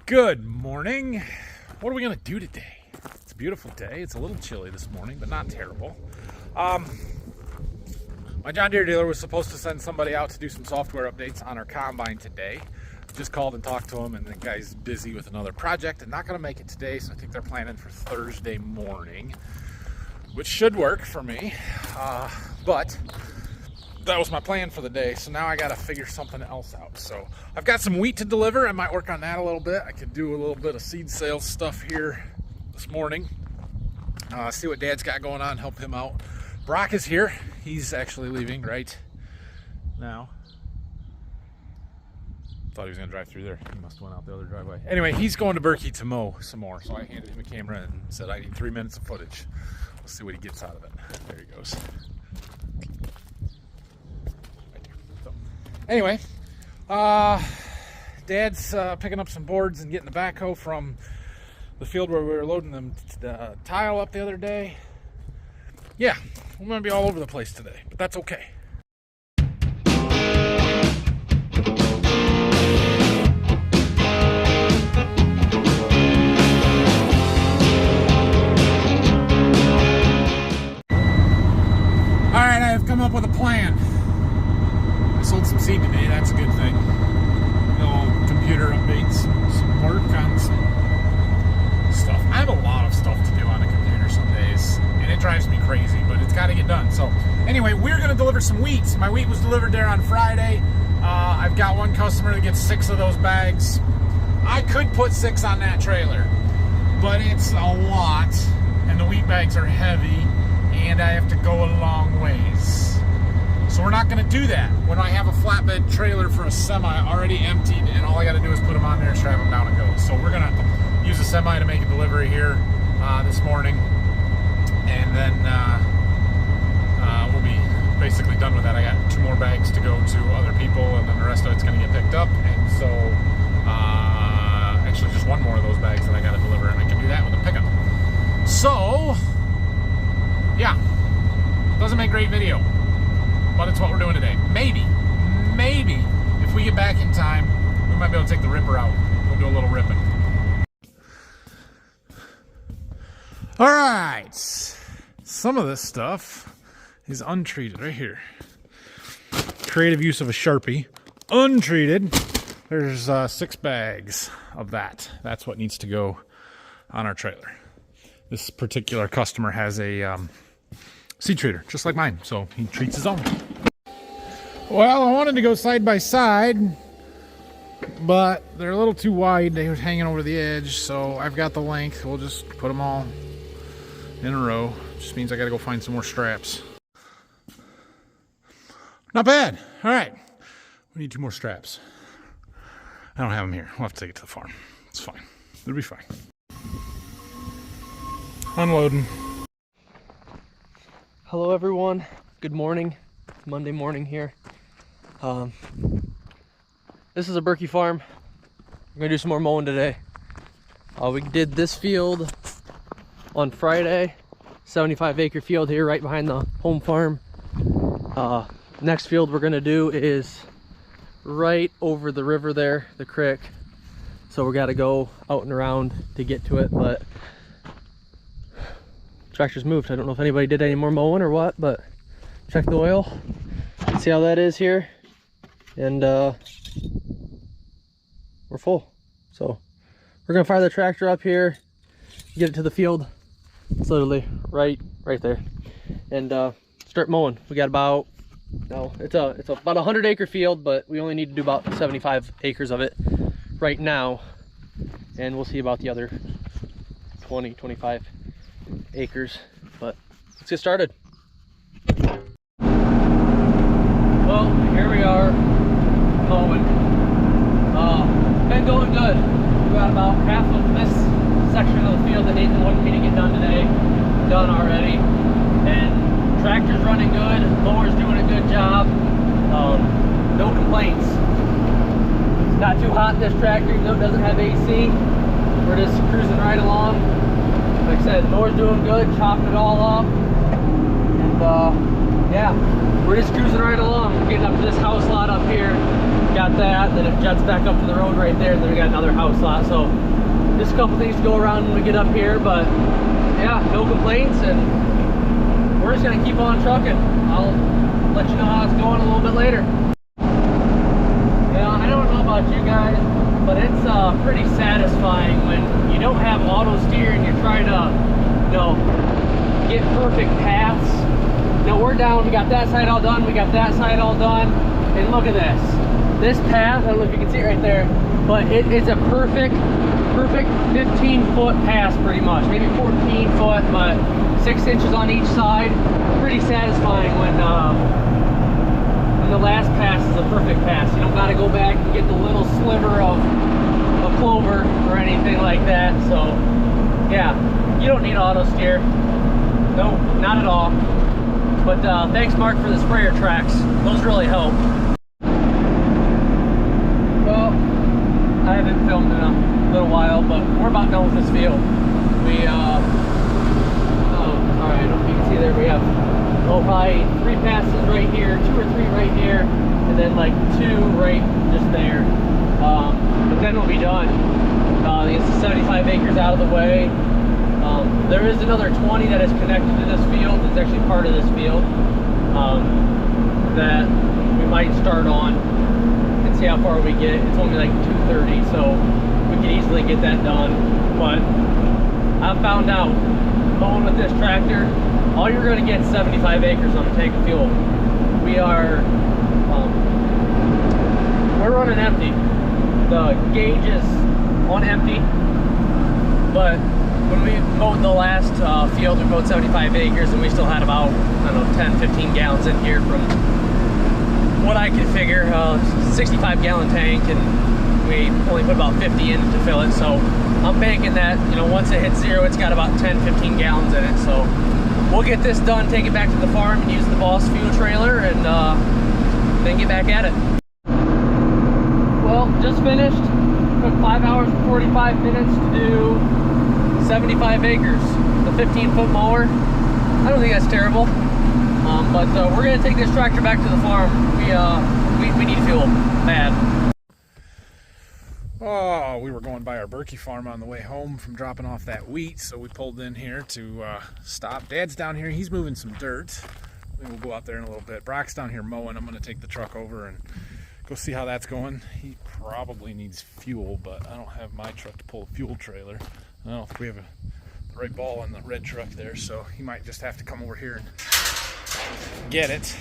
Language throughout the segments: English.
Good morning. What are we gonna do today? It's a beautiful day. It's a little chilly this morning, but not terrible. My John Deere dealer was supposed to send somebody out to do some software updates on our combine today. Just called and talked to him, and the guy's busy with another project and not gonna make it today, so I think they're planning for Thursday morning, which should work for me. But that was my plan for the day, so now I gotta figure something else out. So I've got some wheat to deliver. I might work on that a little bit. I could do a little bit of seed sales stuff here this morning. See what Dad's got going on, help him out. Brock is here. He's actually leaving right now. Thought he was gonna drive through there. He must have went out the other driveway. Anyway, he's going to Berkey to mow some more. So I handed him a camera and said, I need 3 minutes of footage. Let's see what he gets out of it. There he goes. Anyway, Dad's picking up some boards and getting the backhoe from the field where we were loading them tile up the other day. Yeah, we're going to be all over the place today, but that's okay. All right, I have come up with a plan. Sold some seed today, that's a good thing. Little computer updates, some work on some stuff. I have a lot of stuff to do on the computer some days, and it drives me crazy, but it's got to get done. So anyway, we're going to deliver some wheat. My wheat was delivered there on Friday. I've got one customer that gets 6 of those bags. I could put 6 on that trailer, but it's a lot, and the wheat bags are heavy, and I have to go a long ways. So we're not going to do that when I have a flatbed trailer for a semi already emptied, and all I got to do is put them on there, strap them down, and go. So we're going to use a semi to make a delivery here this morning, and then we'll be basically done with that. I got 2 more bags to go to other people, and then the rest of it's going to get picked up. And so actually just 1 more of those bags that I got to deliver, and I can do that with a pickup. So yeah, doesn't make great video, but it's what we're doing today. Maybe, if we get back in time, we might be able to take the ripper out. We'll do a little ripping. All right, some of this stuff is untreated right here. Creative use of a Sharpie. Untreated. There's 6 bags of that. That's what needs to go on our trailer. This particular customer has a seed treater, just like mine, so he treats his own. Well, I wanted to go side by side, but they're a little too wide. They were hanging over the edge, so I've got the length. We'll just put them all in a row. Just means I gotta go find some more straps. Not bad. All right, we need 2 more straps. I don't have them here. We'll have to take it to the farm. It's fine. It'll be fine. Unloading. Hello everyone, good morning. Monday morning here. This is a Berkey farm. We're gonna do some more mowing today. We did this field on Friday, 75-acre field here right behind the home farm. Next field we're gonna do is right over the river there, the creek. So we gotta go out and around to get to it, but tractor's moved. I don't know if anybody did any more mowing or what, but check the oil, see how that is here, and we're full. So we're gonna fire the tractor up here, get it to the field. It's literally right there, and start mowing. We got about, no, it's about a 100-acre field, but we only need to do about 75 acres of it right now, and we'll see about the other 20-25 acres, but let's get started. Well, here we are mowing. Been going good. We got about half of this section of the field that Nathan wanted me to get done today done already, and tractor's running good, mower's doing a good job. No complaints. It's not too hot, this tractor, even though it doesn't have AC. We're just cruising right along. Like I said, mower's doing good, chopping it all up, and yeah, we're just cruising right along. We're getting up to this house lot up here. got that, then it jets back up to the road right there, and then we got another house lot. So just a couple things to go around when we get up here, but yeah, no complaints, and we're just gonna keep on trucking. I'll let you know how it's going a little bit later. Yeah, I don't know about you guys, but it's pretty satisfying when you don't have auto steer and you're trying to, you know, get perfect paths. You know, we're down, we got that side all done, we got that side all done, and look at this. This path, I don't know if you can see it right there, but it's a perfect 15-foot pass pretty much, maybe 14 foot, but 6 inches on each side. Pretty satisfying when the last pass is a perfect pass. You don't got to go back and get the little sliver of clover or anything like that. So yeah, you don't need auto steer. No, not at all. But thanks, Mark, for the sprayer tracks. Those really help. Well, I haven't filmed in a little while, but we're about done with this field. We all right, I don't know if you can see there, we have probably 3 passes right here, 2 or 3 right here, and then like 2 right just there. But then we'll be done. It's 75 acres out of the way. There is another 20 that is connected to this field. It's actually part of this field that we might start on and see how far we get. It's only like 230, so we could easily get that done. But I found out mowing with this tractor, all you're going to get is 75 acres on a tank of fuel. We're running empty. The gauge is on empty, but when we mowed the last field, we mowed 75 acres, and we still had about, I don't know, 10, 15 gallons in here from what I could figure. 65-gallon tank, and we only put about 50 in to fill it. So I'm banking that, you know, once it hits 0, it's got about 10, 15 gallons in it. So we'll get this done, take it back to the farm, and use the Boss fuel trailer, and then get back at it. Well, just finished. Took 5 hours and 45 minutes to do 75 acres. The 15-foot mower. I don't think that's terrible. But we're gonna take this tractor back to the farm. We need fuel bad. Oh, we were going by our Berkey farm on the way home from dropping off that wheat, so we pulled in here to stop. Dad's down here, he's moving some dirt. We'll go out there in a little bit. Brock's down here mowing. I'm gonna take the truck over and go see how that's going. He probably needs fuel, but I don't have my truck to pull a fuel trailer. I don't think we have the right ball on the red truck there, so he might just have to come over here and get it.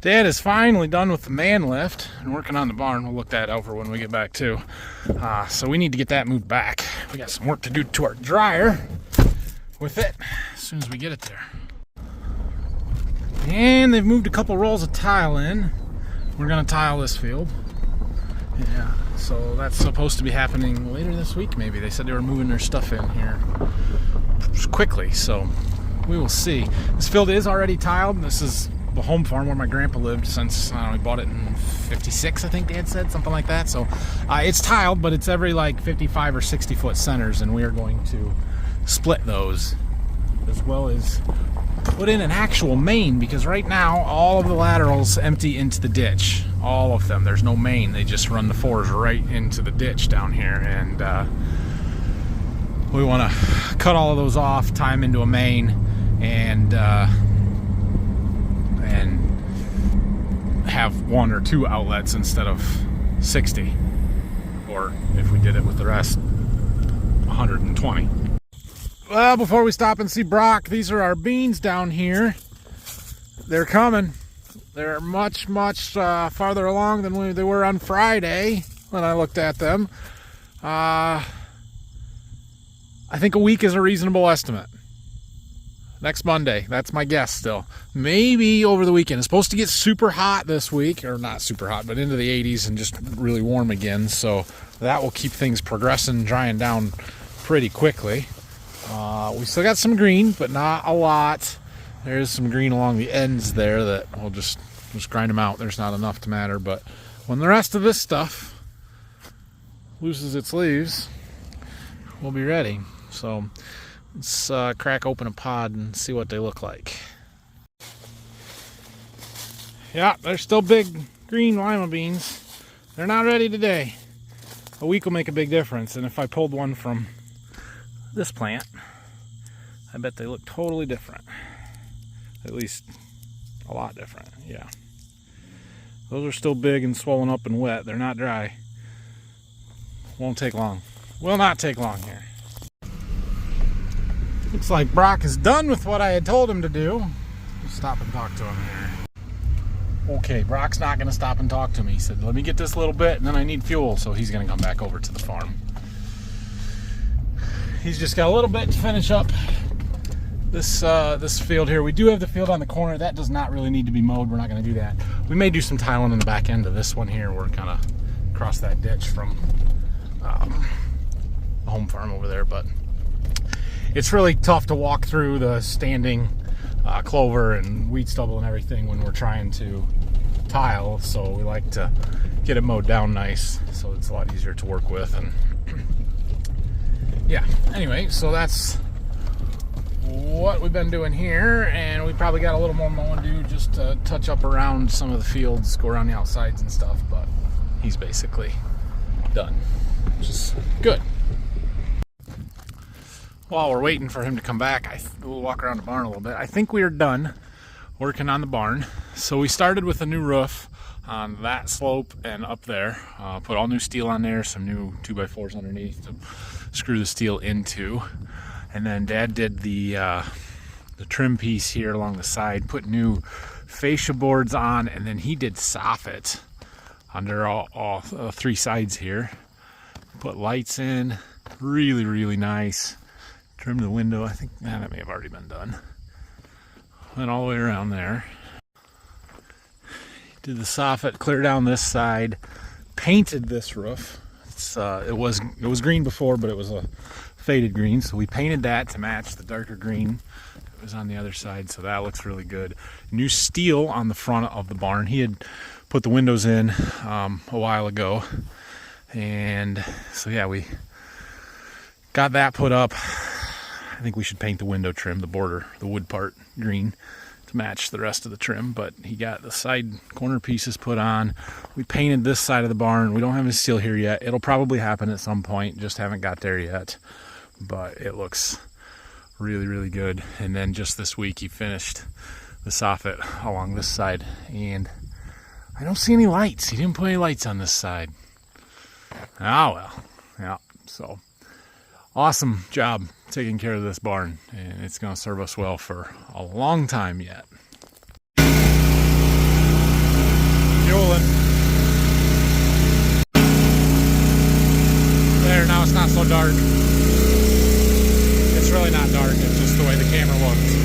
Dad is finally done with the man lift and working on the barn. We'll look that over when we get back too. So we need to get that moved back. We got some work to do to our dryer with it as soon as we get it there. And they've moved a couple rolls of tile in. We're gonna tile this field. Yeah, so that's supposed to be happening later this week maybe. They said they were moving their stuff in here quickly, so we will see. This field is already tiled. This is the home farm where my grandpa lived since, I don't know, he bought it in 56, I think Dad said, something like that. So it's tiled, but it's every like 55 or 60 foot centers, and we are going to split those, as well as put in an actual main, because right now all of the laterals empty into the ditch. All of them. There's no main. They just run the 4s right into the ditch down here, and we want to cut all of those off, tie them into a main, and have 1 or 2 outlets instead of 60, or if we did it with the rest, 120. Well, before we stop and see Brock, these are our beans down here. They're coming. They're much farther along than they were on Friday when I looked at them. I think a week is a reasonable estimate. Next Monday, that's my guess still. Maybe over the weekend. It's supposed to get super hot this week, or not super hot, but into the 80s and just really warm again. So that will keep things progressing, drying down pretty quickly. We still got some green, but not a lot. There's some green along the ends there that we'll just grind them out. There's not enough to matter, but when the rest of this stuff loses its leaves, we'll be ready. So let's crack open a pod and see what they look like. Yeah, they're still big green lima beans, they're not ready today. A week will make a big difference, and if I pulled one from this plant, I bet they look totally different. At least a lot different, yeah. Those are still big and swollen up and wet. They're not dry. Won't take long. Will not take long here. Looks like Brock is done with what I had told him to do. Let's stop and talk to him here. Okay, Brock's not going to stop and talk to me. He said, let me get this little bit and then I need fuel, so he's going to come back over to the farm. He's just got a little bit to finish up this field here. We do have the field on the corner. That does not really need to be mowed. We're not going to do that. We may do some tiling in the back end of this one here. We're kind of across that ditch from the home farm over there, but it's really tough to walk through the standing clover and weed stubble and everything when we're trying to tile, so we like to get it mowed down nice so it's a lot easier to work with. And yeah, anyway, so that's what we've been doing here, and we probably got a little more mowing to do just to touch up around some of the fields, go around the outsides and stuff, but he's basically done, which is good. While we're waiting for him to come back, we'll walk around the barn a little bit. I think we are done working on the barn. So we started with a new roof on that slope and up there. Put all new steel on there, some new 2x4s underneath to screw the steel into. And then Dad did the trim piece here along the side, put new fascia boards on, and then he did soffit under all three sides here. Put lights in, really, really nice. Trim the window, I think that may have already been done. Went all the way around there. Did the soffit, clear down this side, painted this roof. It was green before, but it was a faded green, so we painted that to match the darker green that was on the other side, so that looks really good. New steel on the front of the barn. He had put the windows in a while ago, and so yeah, we got that put up. I think we should paint the window trim, the border, the wood part green to match the rest of the trim, but he got the side corner pieces put on. We painted this side of the barn. We don't have any steel here yet. It'll probably happen at some point, just haven't got there yet, but it looks really, really good. And then just this week he finished the soffit along this side, and I don't see any lights. He didn't put any lights on this side. Oh well, yeah, so awesome job taking care of this barn, and it's going to serve us well for a long time yet. Fueling. There, now it's not so dark. It's really not dark, it's just the way the camera looks.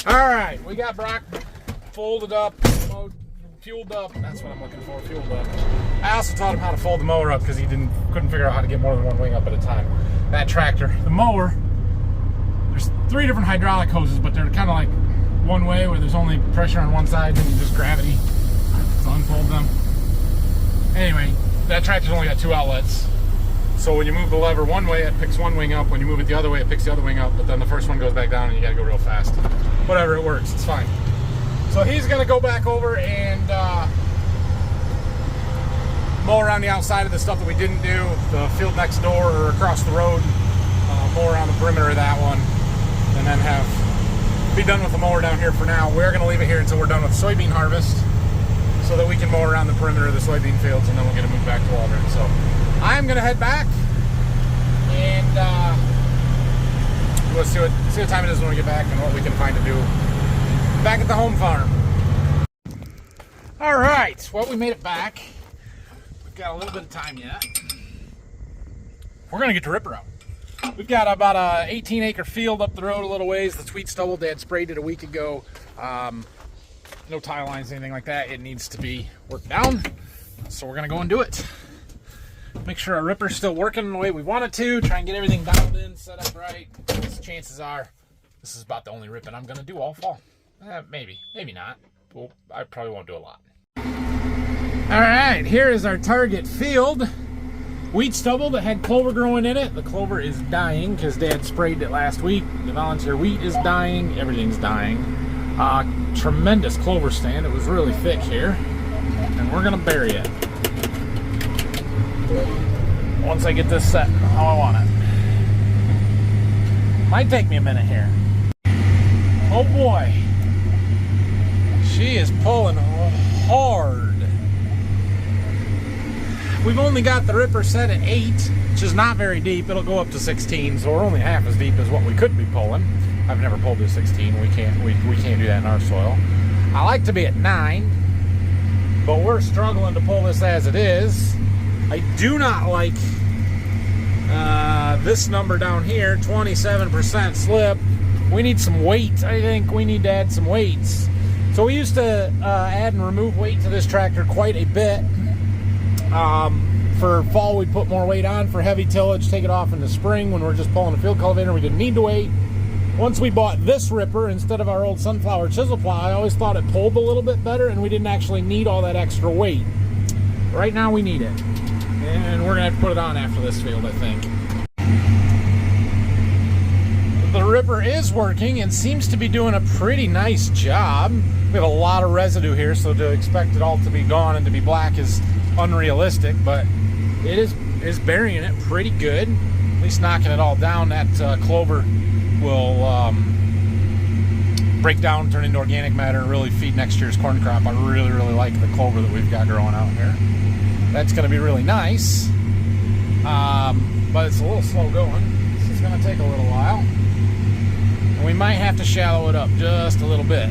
Alright, we got Brock folded up, fueled up. That's what I'm looking for, fueled up. I also taught him how to fold the mower up because he couldn't figure out how to get more than one wing up at a time. That tractor, the mower, there's 3 different hydraulic hoses, but they're kind of like one way where there's only pressure on one side and you just gravity to unfold them. Anyway, that tractor's only got 2 outlets. So when you move the lever one way, it picks one wing up. When you move it the other way, it picks the other wing up, but then the first one goes back down and you gotta go real fast. Whatever, it works, it's fine. So he's gonna go back over and mow around the outside of the stuff that we didn't do, the field next door or across the road, mow around the perimeter of that one, and then be done with the mower down here for now. We're going to leave it here until we're done with soybean harvest so that we can mow around the perimeter of the soybean fields, and then we'll get to move back to Waldron. So I'm going to head back and we'll see what time it is when we get back and what we can find to do back at the home farm. All right, well, we made it back. Got a little bit of time yet. We're gonna get the ripper out. We've got about a 18-acre field up the road a little ways. The wheat stubble, Dad sprayed it a week ago. No tile lines, anything like that. It needs to be worked down, so we're gonna go and do it. Make sure our ripper's still working the way we want it to. Try and get everything dialed in, set up right. Chances are this is about the only ripping I'm gonna do all fall. Maybe not. Well, I probably won't do a lot. Alright, here is our target field. Wheat stubble that had clover growing in it. The clover is dying because Dad sprayed it last week. The volunteer wheat is dying. Everything's dying. tremendous clover stand. It was really thick here, and we're gonna bury it once I get this set how I want it. Might take me a minute here. Oh boy, she is pulling hard. We've only got the ripper set at 8, which is not very deep. It'll go up to 16, so we're only half as deep as what we could be pulling. I've never pulled to 16. We can't do that in our soil. I like to be at 9, but we're struggling to pull this as it is. I do not like this number down here, 27% slip. We need some weight. I think we need to add some weights. So we used to add and remove weight to this tractor quite a bit. For fall, we'd put more weight on. For heavy tillage, take it off in the spring when we're just pulling a field cultivator. We didn't need to wait. Once we bought this ripper instead of our old sunflower chisel plow, I always thought it pulled a little bit better, and we didn't actually need all that extra weight. Right now, we need it, and we're gonna have to put it on after this field, I think. The ripper is working and seems to be doing a pretty nice job. We have a lot of residue here, so to expect it all to be gone and to be black is unrealistic, but it is burying it pretty good, at least knocking it all down. That clover will break down, turn into organic matter, and really feed next year's corn crop. I really like the clover that we've got growing out here. That's going to be really nice, but it's a little slow going. This is going to take a little while, and we might have to shallow it up just a little bit.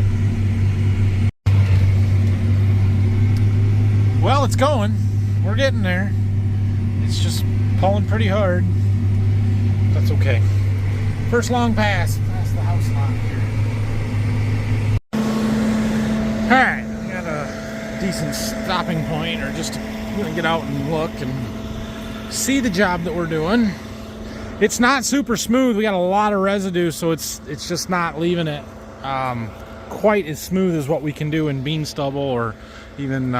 Well, it's going. We're getting there. It's just pulling pretty hard. That's okay. First long pass past the house lot here. Alright, we got a decent stopping point, or just gonna get out and look and see the job that we're doing. It's not super smooth. We got a lot of residue, so it's just not leaving it quite as smooth as what we can do in bean stubble or even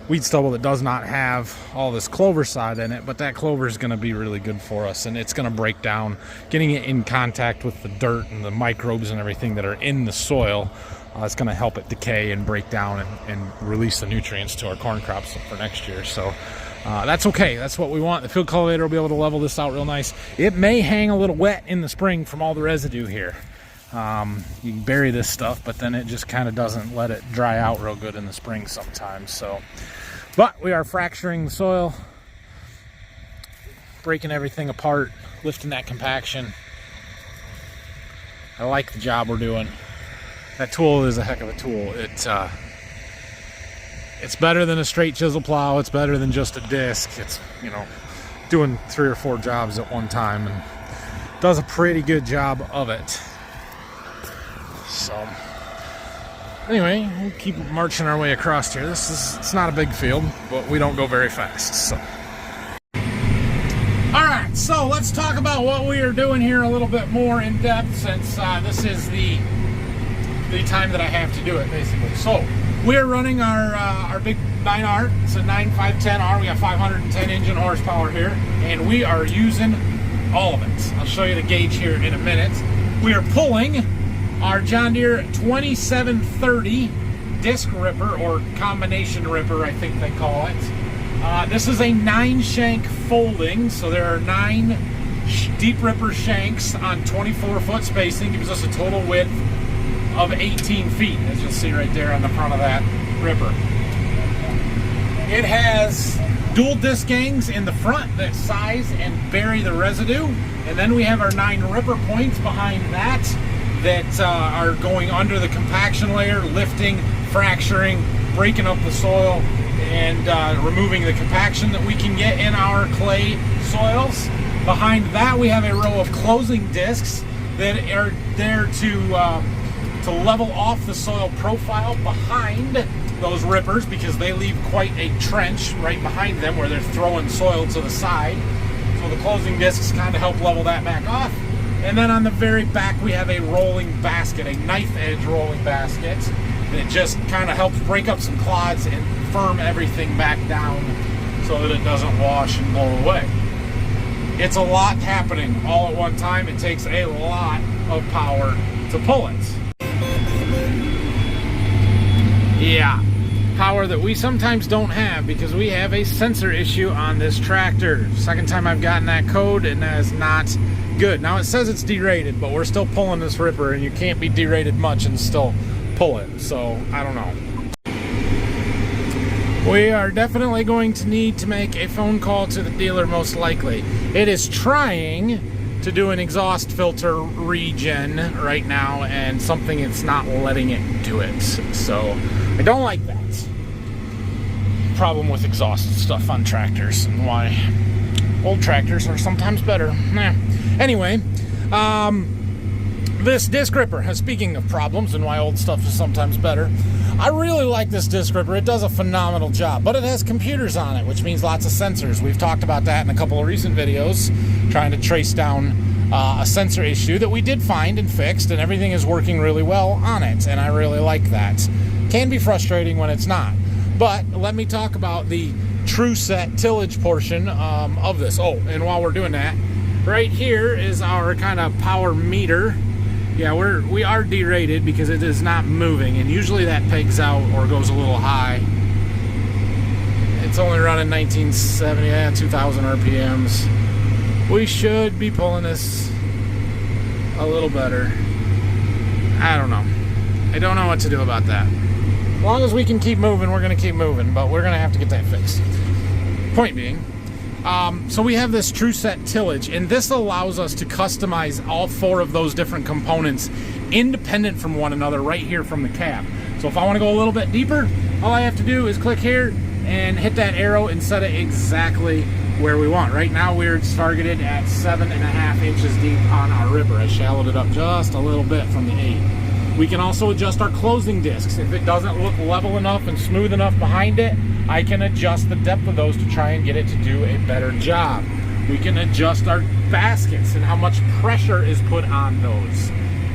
wheat stubble that does not have all this clover side in it. But that clover is going to be really good for us, and it's going to break down, getting it in contact with the dirt and the microbes and everything that are in the soil. It's going to help it decay and break down and release the nutrients to our corn crops for next year. So that's okay. That's what we want. The field cultivator will be able to level this out real nice. It may hang a little wet in the spring from all the residue here. You can bury this stuff, but then it just kind of doesn't let it dry out real good in the spring sometimes. So, but we are fracturing the soil, breaking everything apart, lifting that compaction. I like the job we're doing. That tool is a heck of a tool. It's better than a straight chisel plow. It's better than just a disc. It's, you know, doing 3 or 4 jobs at one time, and does a pretty good job of it. So anyway, we'll keep marching our way across here. It's not a big field, but we don't go very fast. So alright, so let's talk about what we are doing here a little bit more in depth, since this is the time that I have to do it, basically. So we're running our big 9R. It's a 9510R. We got 510 engine horsepower here, and we are using all of it. I'll show you the gauge here in a minute. We are pulling our John Deere 2730 disc ripper, or combination ripper, I think they call it. This is a 9-shank folding, so there are 9 deep ripper shanks on 24-foot spacing. Gives us a total width of 18 feet, as you'll see right there on the front of that ripper. It has dual disc gangs in the front that size and bury the residue, and then we have our 9 ripper points behind that are going under the compaction layer, lifting, fracturing, breaking up the soil, and removing the compaction that we can get in our clay soils. Behind that, we have a row of closing discs that are there to level off the soil profile behind those rippers, because they leave quite a trench right behind them where they're throwing soil to the side. So the closing discs kind of help level that back off. And then on the very back, we have a rolling basket, a knife edge rolling basket that just kind of helps break up some clods and firm everything back down so that it doesn't wash and blow away. It's a lot happening all at one time. It takes a lot of power to pull it. Yeah, power that we sometimes don't have because we have a sensor issue on this tractor. Second time I've gotten that code, and that is not good. Now it says it's derated, but we're still pulling this ripper, and you can't be derated much and still pull it. So I don't know. We are definitely going to need to make a phone call to the dealer, most likely. It is trying to do an exhaust filter regen right now, and something it's not letting it do it. So I don't like that. Problem with exhaust stuff on tractors, and why old tractors are sometimes better. Anyway, this disc ripper, speaking of problems and why old stuff is sometimes better, I really like this disc ripper. It does a phenomenal job, but it has computers on it, which means lots of sensors. We've talked about that in a couple of recent videos, trying to trace down a sensor issue that we did find and fixed, and everything is working really well on it, and I really like that. Can be frustrating when it's not. But let me talk about the true set tillage portion of this. Oh, and while we're doing that, right here is our kind of power meter. Yeah, we are derated because it is not moving, and usually that pegs out or goes a little high. It's only running 1970, 2000 RPMs. We should be pulling this a little better. I don't know. I don't know what to do about that. As long as we can keep moving, we're going to keep moving, but we're going to have to get that fixed. Point being, so we have this true set tillage, and this allows us to customize all 4 of those different components independent from one another right here from the cab. So if I want to go a little bit deeper, all I have to do is click here and hit that arrow and set it exactly where we want. Right now we're targeted at 7.5 inches deep on our ripper. I shallowed it up just a little bit from the 8. We can also adjust our closing discs. If it doesn't look level enough and smooth enough behind it, I can adjust the depth of those to try and get it to do a better job. We can adjust our baskets and how much pressure is put on those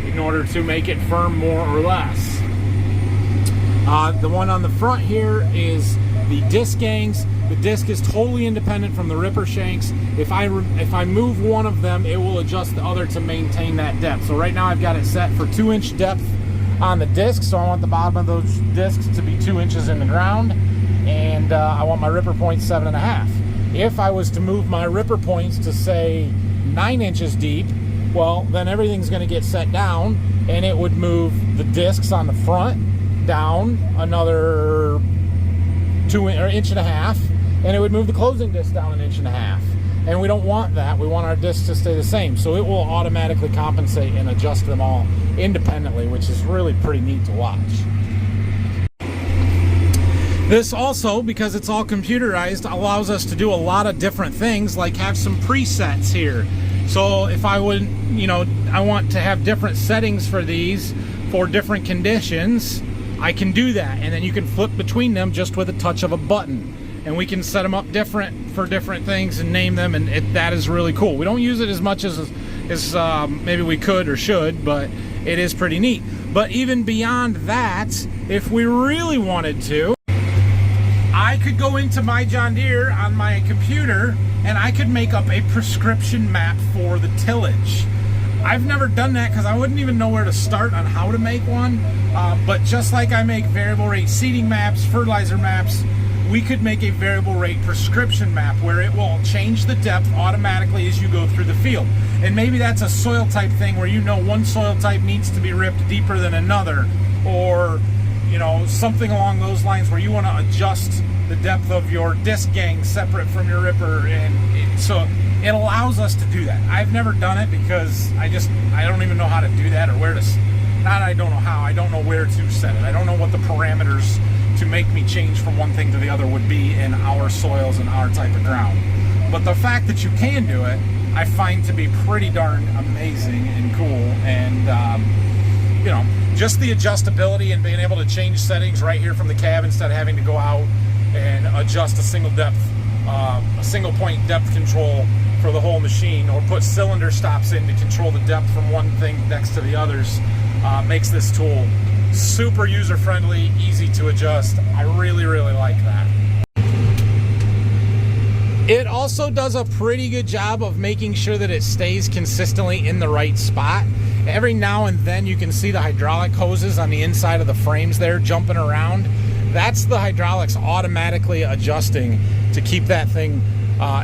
in order to make it firm more or less. The one on the front here is the disc gangs. The disc is totally independent from the ripper shanks. If I move one of them, it will adjust the other to maintain that depth. So right now I've got it set for 2-inch depth on the disc, so I want the bottom of those discs to be 2 inches in the ground, and I want my ripper points 7.5. If I was to move my ripper points to say 9 inches deep, well, then everything's going to get set down, and it would move the discs on the front down another 1.5 inches, and it would move the closing disc down 1.5 inches. And we don't want that. We want our discs to stay the same. So it will automatically compensate and adjust them all independently, which is really pretty neat to watch. This also, because it's all computerized, allows us to do a lot of different things, like have some presets here. So if I would, I want to have different settings for these for different conditions, I can do that. And then you can flip between them just with a touch of a button. And we can set them up different for different things and name them, and that is really cool. We don't use it as much as maybe we could or should, but it is pretty neat. But even beyond that, if we really wanted to, I could go into my John Deere on my computer and I could make up a prescription map for the tillage. I've never done that because I wouldn't even know where to start on how to make one, but just like I make variable rate seeding maps, fertilizer maps, we could make a variable rate prescription map where it will change the depth automatically as you go through the field. And maybe that's a soil type thing where one soil type needs to be ripped deeper than another, or something along those lines where you want to adjust the depth of your disc gang separate from your ripper, and so it allows us to do that. I've never done it because I don't even know how to do that, or where to, I don't know how, I don't know where to set it. I don't know what the parameters to make me change from one thing to the other would be in our soils and our type of ground. But the fact that you can do it, I find to be pretty darn amazing and cool. And just the adjustability and being able to change settings right here from the cab instead of having to go out and adjust a single point depth control for the whole machine, or put cylinder stops in to control the depth from one thing next to the others, makes this tool super user-friendly, easy to adjust. I really, really like that. It also does a pretty good job of making sure that it stays consistently in the right spot. Every now and then you can see the hydraulic hoses on the inside of the frames there jumping around. That's the hydraulics automatically adjusting to keep that thing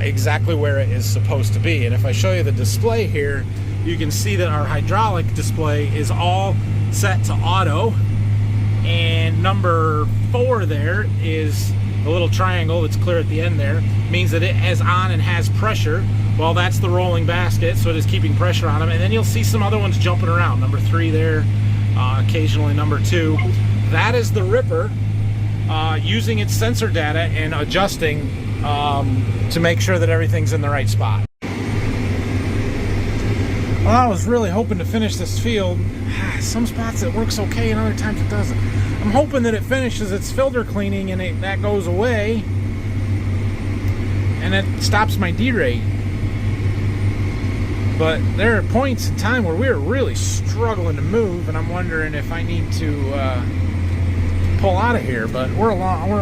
exactly where it is supposed to be. And if I show you the display here, you can see that our hydraulic display is all set to auto. And number 4 there is the little triangle that's clear at the end there, means that it is on and has pressure. Well, that's the rolling basket, so it is keeping pressure on them. And then you'll see some other ones jumping around. Number 3 there, occasionally number 2. That is the Ripper using its sensor data and adjusting to make sure that everything's in the right spot. Well, I was really hoping to finish this field. Some spots it works okay and other times it doesn't. I'm hoping that it finishes its filter cleaning and that goes away and it stops my derate. But there are points in time where we're really struggling to move, and I'm wondering if I need to pull out of here. But we're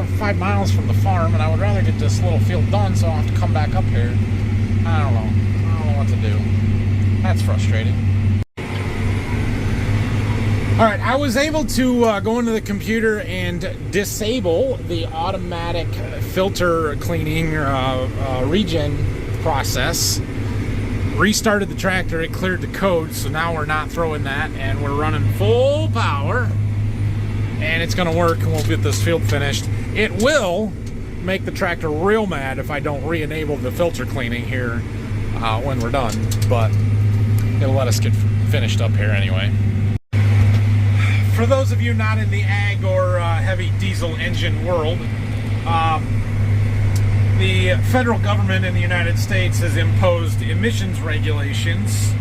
5 miles from the farm, and I would rather get this little field done so I don't have to come back up here. I don't know what to do. That's frustrating. All right, I was able to go into the computer and disable the automatic filter cleaning regen process. Restarted the tractor, it cleared the code, so now we're not throwing that, and we're running full power, and it's going to work, and we'll get this field finished. It will make the tractor real mad if I don't re-enable the filter cleaning here when we're done, but it'll let us get finished up here anyway. For those of you not in the ag or heavy diesel engine world, the federal government in the United States has imposed emissions regulations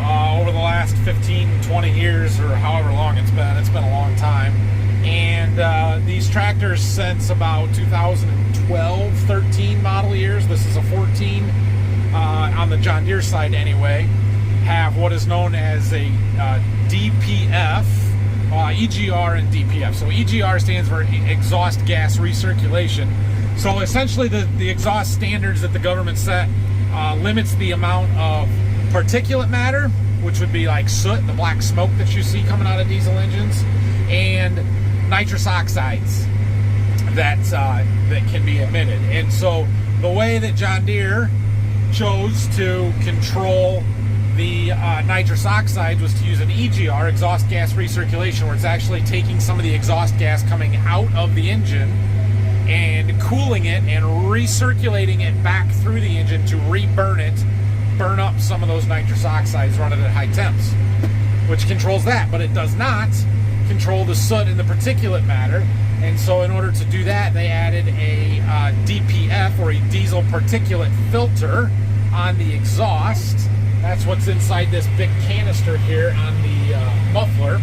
over the last 15, 20 years, or however long it's been. It's been a long time. And these tractors since about 2012, 13 model years, this is a 14, on the John Deere side anyway, have what is known as a DPF, EGR and DPF. So EGR stands for exhaust gas recirculation. So essentially the exhaust standards that the government set limits the amount of particulate matter, which would be like soot, the black smoke that you see coming out of diesel engines, and nitrous oxides that can be emitted. And so the way that John Deere chose to control the nitrous oxides was to use an EGR, exhaust gas recirculation, where it's actually taking some of the exhaust gas coming out of the engine and cooling it and recirculating it back through the engine to re-burn it, burn up some of those nitrous oxides running at high temps, which controls that, but it does not control the soot and the particulate matter. And so in order to do that, they added a DPF, or a diesel particulate filter, on the exhaust. That's what's inside this big canister here on the muffler,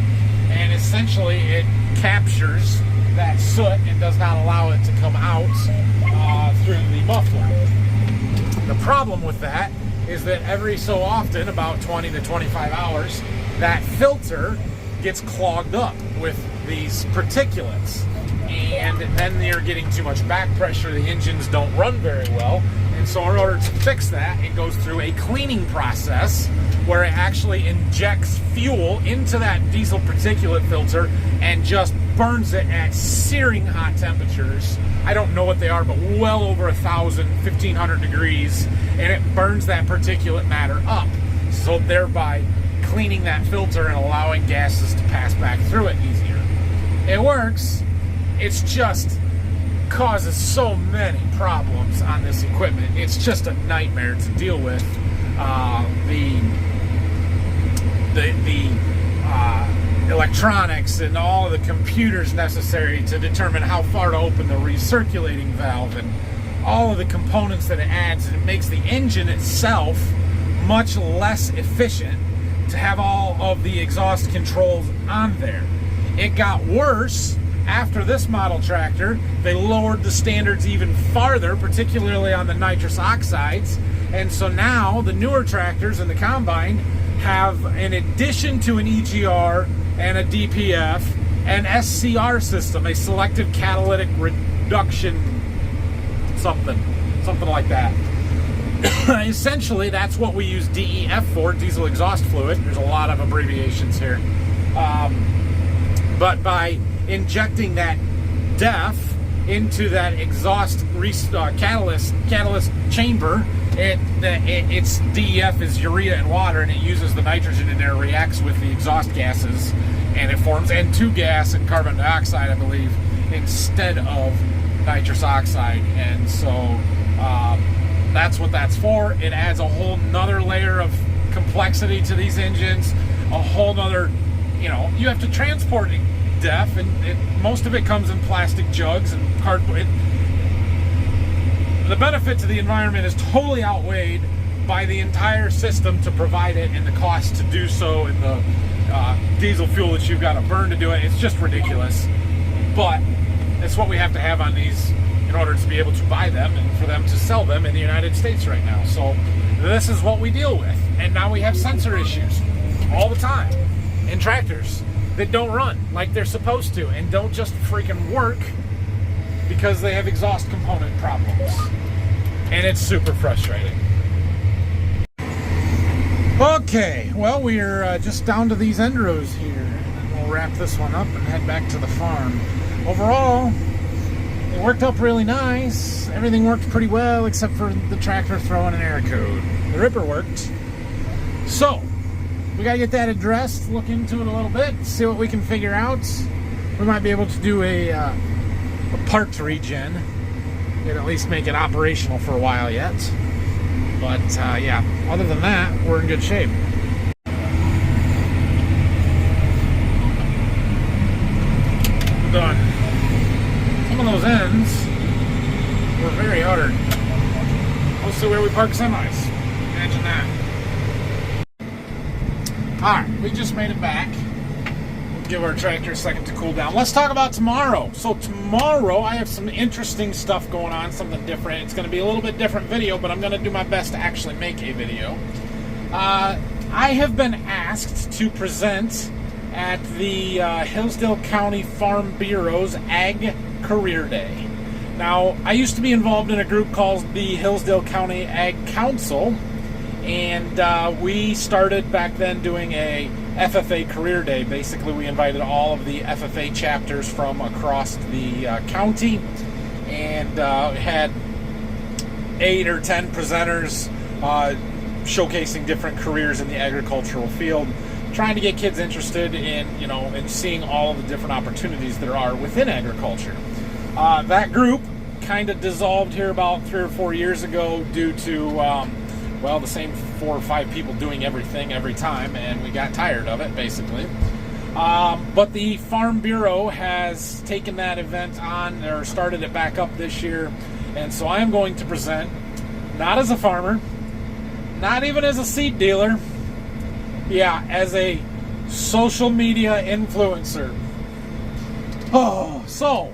and essentially it captures that soot and does not allow it to come out through the muffler. The problem with that is that every so often, about 20 to 25 hours, that filter gets clogged up with these particulates, and then they're getting too much back pressure. The engines don't run very well, and so in order to fix that, it goes through a cleaning process where it actually injects fuel into that diesel particulate filter and just burns it at searing hot temperatures. I don't know what they are, but well over 1,000, 1,500 degrees, and it burns that particulate matter up, so thereby cleaning that filter and allowing gases to pass back through it easier. It works, it's just causes so many problems on this equipment. It's just a nightmare to deal with. The electronics and all of the computers necessary to determine how far to open the recirculating valve, and all of the components that it adds, and it makes the engine itself much less efficient to have all of the exhaust controls on there. It got worse after this model tractor. They lowered the standards even farther, particularly on the nitrous oxides, and so now the newer tractors in the combine have, in addition to an EGR and a DPF, an SCR system, a selective catalytic reduction something like that. essentially, that's what we use DEF for, diesel exhaust fluid. There's a lot of abbreviations here. But by injecting that DEF into that exhaust catalyst chamber, its DEF is urea and water, and it uses the nitrogen in there, reacts with the exhaust gases, and it forms N2 gas and carbon dioxide, I believe, instead of nitrous oxide. And so that's what that's for. It adds a whole nother layer of complexity to these engines, a whole nother, you have to transport DEF, and most of it comes in plastic jugs and cardboard. The benefit to the environment is totally outweighed by the entire system to provide it, and the cost to do so, and the diesel fuel that you've got to burn to do it. It's just ridiculous. But it's what we have to have on these in order to be able to buy them and for them to sell them in the United States right now. So this is what we deal with. And now we have sensor issues all the time in tractors that don't run like they're supposed to, and don't just freaking work because they have exhaust component problems. And it's super frustrating. Okay, well, we're just down to these end rows here, and then we'll wrap this one up and head back to the farm. Overall, it worked up really nice. Everything worked pretty well except for the tractor throwing an error code. The ripper worked. So we got to get that addressed, look into it a little bit, see what we can figure out. We might be able to do a parts regen and at least make it operational for a while yet. But yeah, other than that, we're in good shape. Done. Some of those ends were very hard. Mostly where we park semis. Imagine that. Alright, we just made it back. We'll give our tractor a second to cool down. Let's talk about tomorrow. So tomorrow I have some interesting stuff going on, something different. It's going to be a little bit different video, but I'm going to do my best to actually make a video. I have been asked to present at the Hillsdale County Farm Bureau's Ag Career Day. Now, I used to be involved in a group called the Hillsdale County Ag Council, and we started back then doing a FFA Career Day. Basically, we invited all of the FFA chapters from across the county, and had 8 or 10 presenters showcasing different careers in the agricultural field, trying to get kids interested in, in seeing all of the different opportunities there are within agriculture. That group kind of dissolved here about 3 or 4 years ago due to the same 4 or 5 people doing everything every time, and we got tired of it, basically. But the Farm Bureau has taken that event on, or started it back up this year, and so I am going to present, not as a farmer, not even as a seed dealer, as a social media influencer. So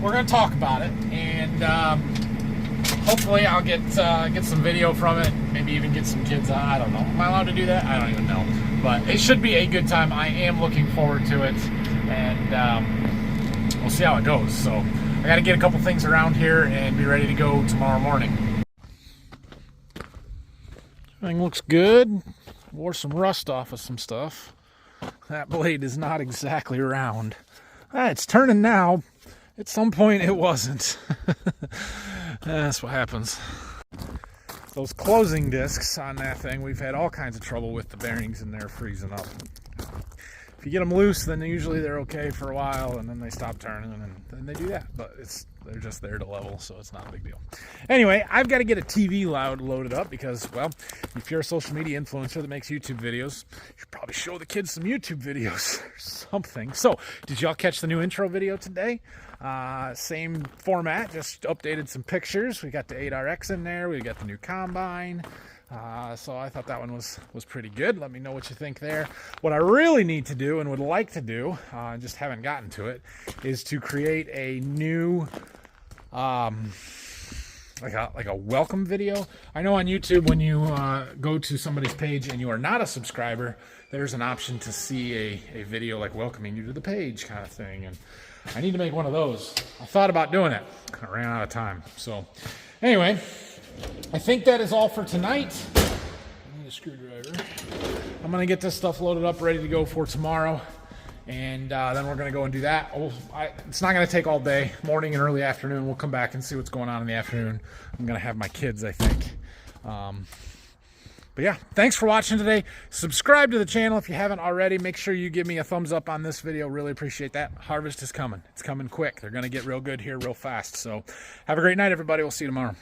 we're going to talk about it, and hopefully I'll get some video from it, maybe even get some kids on. I don't know. Am I allowed to do that? I don't even know. But it should be a good time. I am looking forward to it, and we'll see how it goes. So I got to get a couple things around here and be ready to go tomorrow morning. Everything looks good. Wore some rust off of some stuff. That blade is not exactly round. It's turning now. At some point it wasn't. That's what happens. Those closing discs on that thing, we've had all kinds of trouble with the bearings in there freezing up. If you get them loose, then usually they're okay for a while, and then they stop turning, and then they do that. But they're just there to level, so it's not a big deal. Anyway, I've got to get a TV loaded up because, well, if you're a social media influencer that makes YouTube videos, you should probably show the kids some YouTube videos or something. So, did y'all catch the new intro video today? Same format, just updated some pictures. We got the 8RX in there. We got the new combine. So I thought that one was pretty good. Let me know what you think there. What I really need to do and would like to do, just haven't gotten to it, is to create a new, like a welcome video. I know on YouTube when you go to somebody's page and you are not a subscriber, there's an option to see a video like welcoming you to the page kind of thing. And I need to make one of those. I thought about doing it. I ran out of time. So anyway, I think that is all for tonight. I need a screwdriver. I'm going to get this stuff loaded up, ready to go for tomorrow. And then we're going to go and do that. It's not going to take all day, morning and early afternoon. We'll come back and see what's going on in the afternoon. I'm going to have my kids, I think. But yeah, thanks for watching today. Subscribe to the channel if you haven't already. Make sure you give me a thumbs up on this video. Really appreciate that. Harvest is coming. It's coming quick. They're going to get real good here real fast. So have a great night, everybody. We'll see you tomorrow.